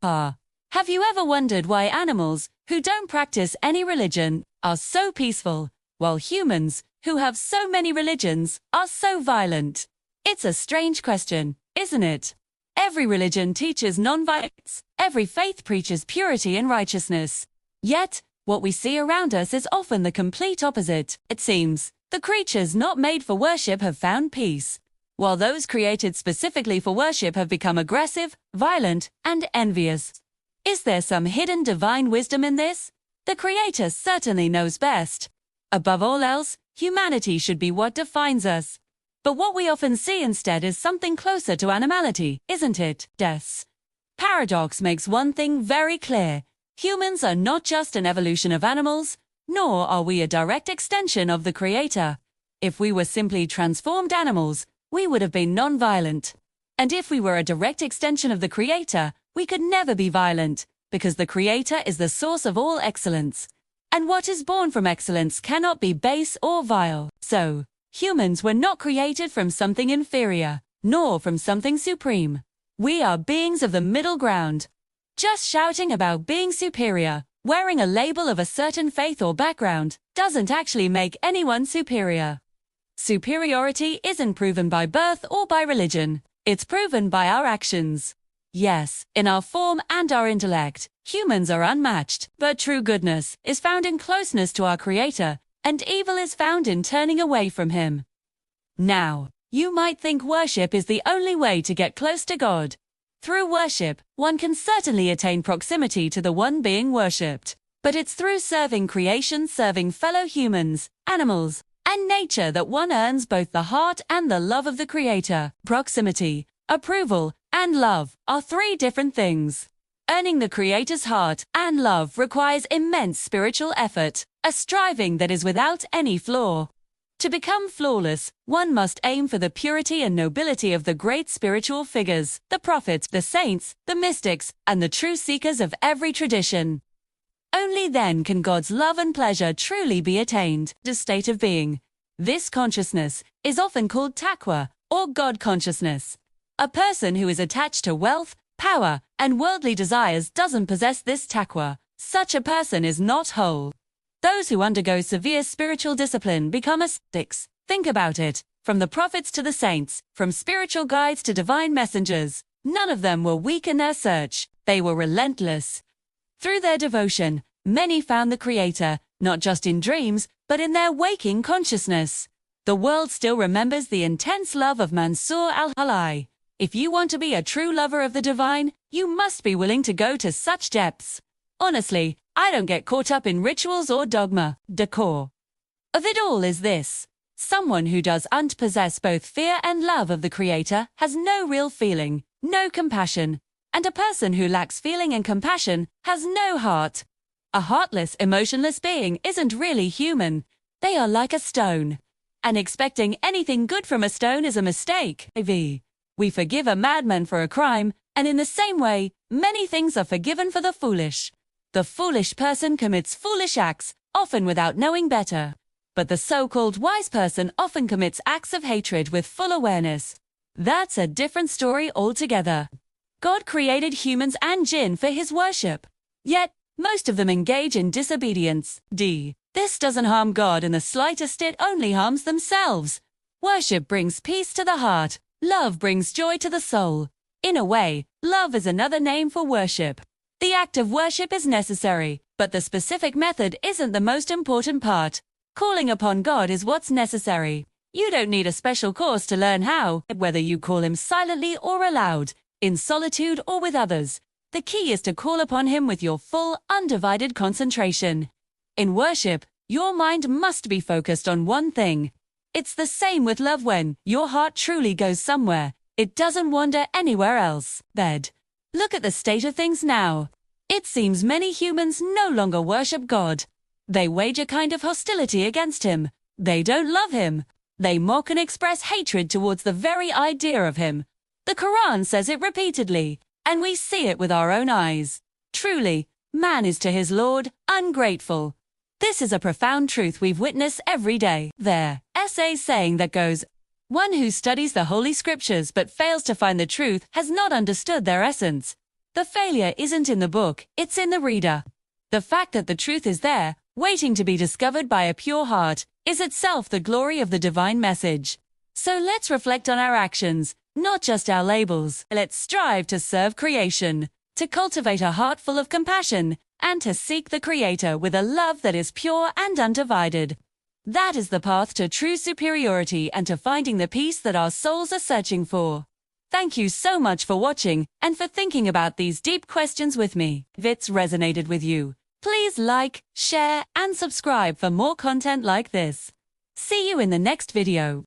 Have you ever wondered why animals, who don't practice any religion, are so peaceful, while humans, who have so many religions, are so violent? It's a strange question, isn't it? Every religion teaches non-violence, every faith preaches purity and righteousness. Yet, what we see around us is often the complete opposite, it seems. The creatures not made for worship have found peace, while those created specifically for worship have become aggressive, violent, and envious. Is there some hidden divine wisdom in this? The Creator certainly knows best. Above all else, humanity should be what defines us. But what we often see instead is something closer to animality, isn't it? This paradox makes one thing very clear. Humans are not just an evolution of animals, nor are we a direct extension of the Creator. If we were simply transformed animals, we would have been non-violent. And if we were a direct extension of the Creator, we could never be violent, because the Creator is the source of all excellence. And what is born from excellence cannot be base or vile. So, humans were not created from something inferior, nor from something supreme. We are beings of the middle ground. Just shouting about being superior, wearing a label of a certain faith or background, doesn't actually make anyone superior. Superiority isn't proven by birth or by religion. It's proven by our actions. Yes, in our form and our intellect, humans are unmatched, but true goodness is found in closeness to our Creator, and evil is found in turning away from Him. Now, you might think worship is the only way to get close to God. Through worship, one can certainly attain proximity to the one being worshipped. But it's through serving creation, serving fellow humans, animals, and nature that one earns both the heart and the love of the Creator. Proximity, approval, and love are three different things. Earning the Creator's heart and love requires immense spiritual effort, a striving that is without any flaw. To become flawless, one must aim for the purity and nobility of the great spiritual figures, the prophets, the saints, the mystics, and the true seekers of every tradition. Only then can God's love and pleasure truly be attained. The state of being. This consciousness is often called Taqwa, or God consciousness. A person who is attached to wealth, power, and worldly desires doesn't possess this Taqwa. Such a person is not whole. Those who undergo severe spiritual discipline become ascetics. Think about it. From the prophets to the saints, from spiritual guides to divine messengers, none of them were weak in their search. They were relentless. Through their devotion, many found the Creator, not just in dreams, but in their waking consciousness. The world still remembers the intense love of Mansur al-Halai. If you want to be a true lover of the divine, you must be willing to go to such depths. Honestly, I don't get caught up in rituals or dogma. The core of it all is this. Someone who doesn't possess both fear and love of the Creator has no real feeling, no compassion. And a person who lacks feeling and compassion has no heart. A heartless, emotionless being isn't really human. They are like a stone. And expecting anything good from a stone is a mistake. We forgive a madman for a crime, and in the same way, many things are forgiven for the foolish. The foolish person commits foolish acts, often without knowing better. But the so-called wise person often commits acts of hatred with full awareness. That's a different story altogether. God created humans and jinn for His worship. Yet, most of them engage in disobedience. This doesn't harm God in the slightest, it only harms themselves. Worship brings peace to the heart. Love brings joy to the soul. In a way, love is another name for worship. The act of worship is necessary, but the specific method isn't the most important part. Calling upon God is what's necessary. You don't need a special course to learn how, whether you call Him silently or aloud, in solitude or with others. The key is to call upon Him with your full, undivided concentration. In worship, your mind must be focused on one thing. It's the same with love. When your heart truly goes somewhere, it doesn't wander anywhere else. Look at the state of things now. It seems many humans no longer worship God. They wage a kind of hostility against Him. They don't love Him. They mock and express hatred towards the very idea of Him. The Quran says it repeatedly, and we see it with our own eyes. Truly, man is to his Lord ungrateful. This is a profound truth we've witnessed every day. There, essay saying that goes, one who studies the Holy Scriptures but fails to find the truth has not understood their essence. The failure isn't in the book, it's in the reader. The fact that the truth is there, waiting to be discovered by a pure heart, is itself the glory of the divine message. So let's reflect on our actions, not just our labels. Let's strive to serve creation, to cultivate a heart full of compassion, and to seek the Creator with a love that is pure and undivided. That is the path to true superiority and to finding the peace that our souls are searching for. Thank you so much for watching and for thinking about these deep questions with me. If it's resonated with you, please like, share, and subscribe for more content like this. See you in the next video.